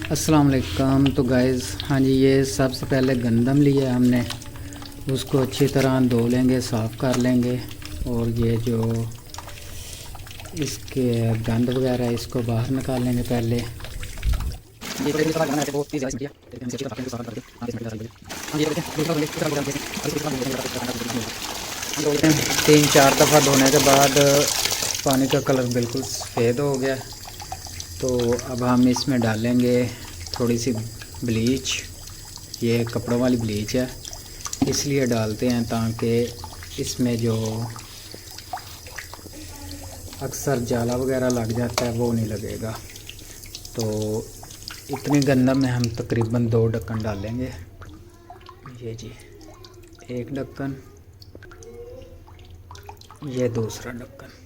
अस्सलाम वालेकुम। तो गाइज़, हाँ जी, ये सबसे पहले गंदम लिया हमने, उसको अच्छी तरह धो लेंगे, साफ़ कर लेंगे। और ये जो इसके गंद वगैरह है इसको बाहर निकाल लेंगे पहले। तीन चार दफ़ा धोने के बाद पानी का कलर बिल्कुल सफ़ेद हो गया। तो अब हम इसमें डालेंगे थोड़ी सी ब्लीच। ये कपड़ों वाली ब्लीच है, इसलिए डालते हैं ताकि इसमें जो अक्सर जाला वगैरह लग जाता है वो नहीं लगेगा। तो इतनी गंदम में हम तकरीबन 2 ढक्कन डालेंगे। ये जी, एक ढक्कन, ये दूसरा ढक्कन।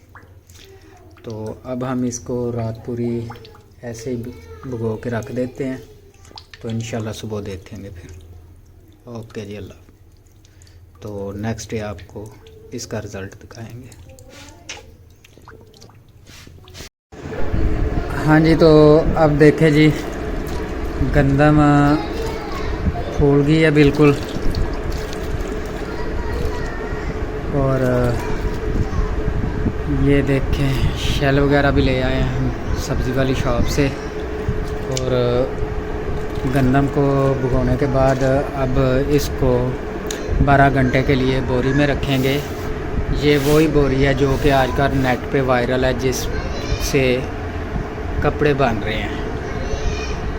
तो अब हम इसको रात पूरी ऐसे ही भिगो के रख देते हैं। तो इंशाल्लाह सुबह देखेंगे फिर। ओके जी, अल्लाह। तो नेक्स्ट डे आपको इसका रिज़ल्ट दिखाएंगे। हाँ जी, तो अब देखें जी, गंदम फूल गई है बिल्कुल। और ये देखें, शेल वगैरह भी ले आए हैं हम सब्ज़ी वाली शॉप से। और गंदम को भिगोने के बाद अब इसको 12 घंटे के लिए बोरी में रखेंगे। ये वही बोरी है जो कि आजकल नेट पे वायरल है, जिससे कपड़े बन रहे हैं।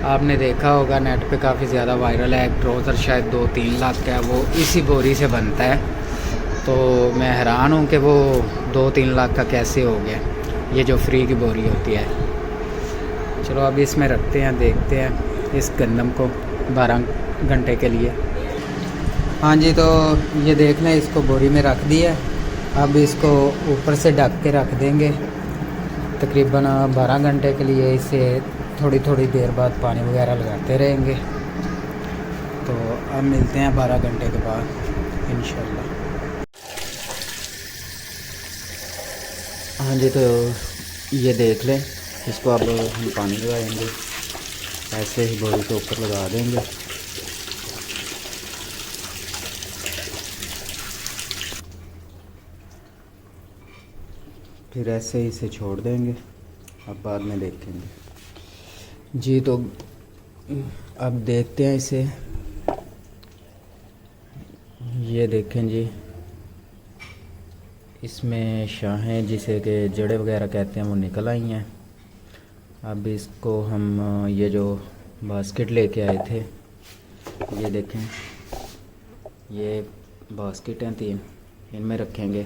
आपने देखा होगा नेट पे काफ़ी ज़्यादा वायरल है। एक ट्राउज़र शायद 2-3 लाख का है, वो इसी बोरी से बनता है। तो मैं हैरान हूँ कि वो 2-3 लाख का कैसे हो गया, ये जो फ्री की बोरी होती है। चलो अब इसमें रखते हैं, देखते हैं इस गंदम को 12 घंटे के लिए। हाँ जी, तो ये देख लें, इसको बोरी में रख दिया। अब इसको ऊपर से ढक के रख देंगे तकरीबन 12 घंटे के लिए। इसे थोड़ी थोड़ी देर बाद पानी वगैरह लगाते रहेंगे। तो अब मिलते हैं 12 घंटे के बाद इंशाल्लाह। हाँ जी, तो ये देख लें, इसको अब हम पानी लगाएंगे, ऐसे ही बोरी के ऊपर लगा देंगे। फिर ऐसे ही इसे छोड़ देंगे, अब बाद में देखेंगे जी। तो अब देखते हैं इसे। ये देखें जी, इसमें शाहें जिसे कि जड़ें वगैरह कहते हैं वो निकल आई हैं। अब इसको हम ये जो बास्केट लेके आए थे, ये देखें, ये बास्केट हैं 3, इनमें रखेंगे।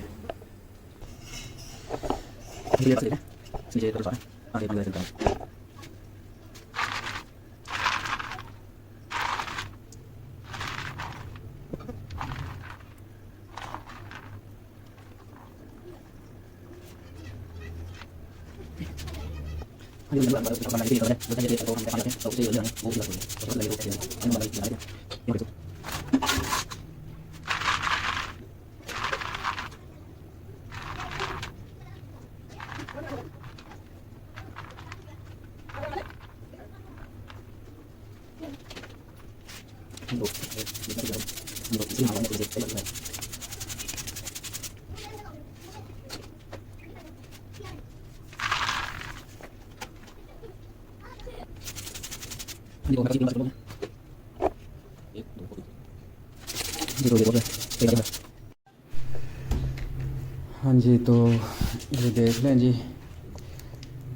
हाँ जी, तो ये देख लें जी,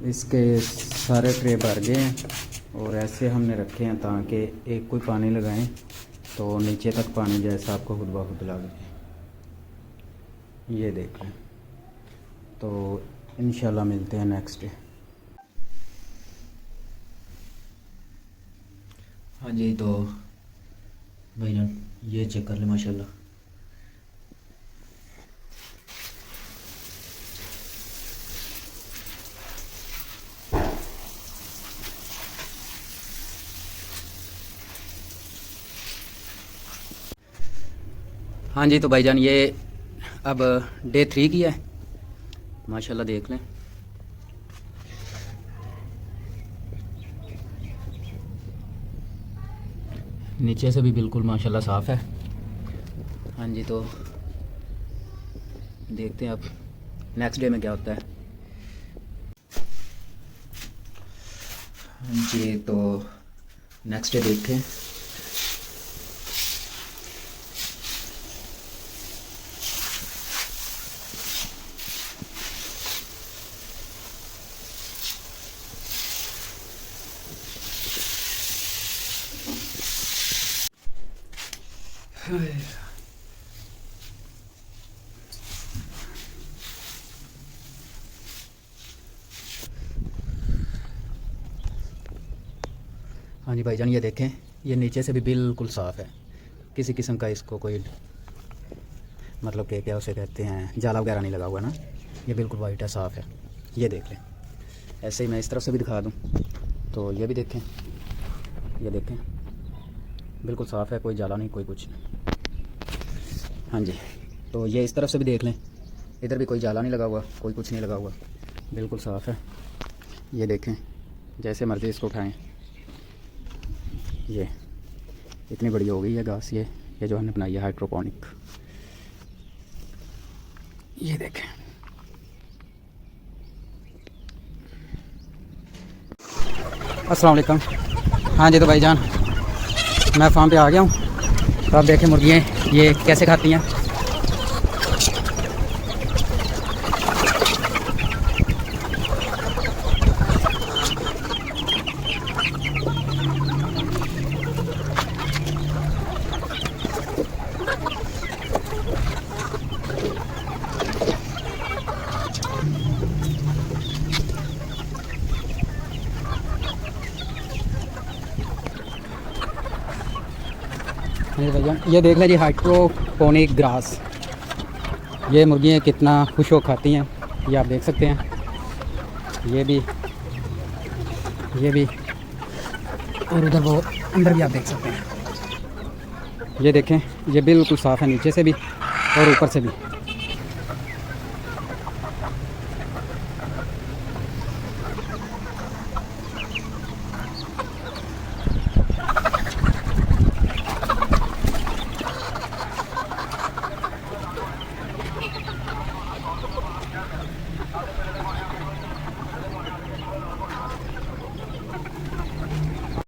इसके सारे ट्रे भर गए हैं। और ऐसे हमने रखे हैं ताकि एक कोई पानी लगाएं तो नीचे तक पानी जैसा आपको खुद ब खुद लग जाए। ये देख लें। तो इंशाल्लाह मिलते हैं नेक्स्ट डे। हाँ जी, तो भाईजान ये चेक कर ले माशाल्लाह। हाँ जी, तो भाईजान ये अब डे 3 की है माशाल्लाह, देख लें। नीचे से भी बिल्कुल माशाल्लाह साफ़ है। हाँ जी, तो देखते हैं अब नेक्स्ट डे में क्या होता है। हाँ जी, तो नेक्स्ट डे देखें। हाँ जी भाईजान, ये देखें, ये नीचे से भी बिल्कुल साफ़ है। किसी किस्म का इसको कोई मतलब कि क्या उसे कहते हैं, जाला वगैरह नहीं लगा हुआ ना। ये बिल्कुल वाइट है, साफ़ है। ये देख लें। ऐसे ही मैं इस तरफ से भी दिखा दूँ तो ये भी देखें, ये देखें बिल्कुल साफ़ है, कोई जाला नहीं, कोई कुछ नहीं। हाँ जी, तो ये इस तरफ से भी देख लें, इधर भी कोई जाला नहीं लगा हुआ, कोई कुछ नहीं लगा हुआ, बिल्कुल साफ़ है। ये देखें, जैसे मर्ज़ी इसको उठाएं। ये इतनी बड़ी हो गई है घास, ये जो हमने बनाई है हाइड्रोपोनिक। ये देखें, अस्सलाम वालेकुम। हाँ जी, तो भाईजान मैं फार्म पे आ गया हूँ। तो आप देखें मुर्गियाँ ये कैसे खाती हैं। ये देख लें जी, हाइड्रोपोनिक ग्रास। ये मुर्गियाँ कितना खुश हो खाती हैं, ये आप देख सकते हैं। ये भी और उधर वो अंदर भी आप देख सकते हैं। ये देखें, ये बिल्कुल साफ़ है नीचे से भी और ऊपर से भी।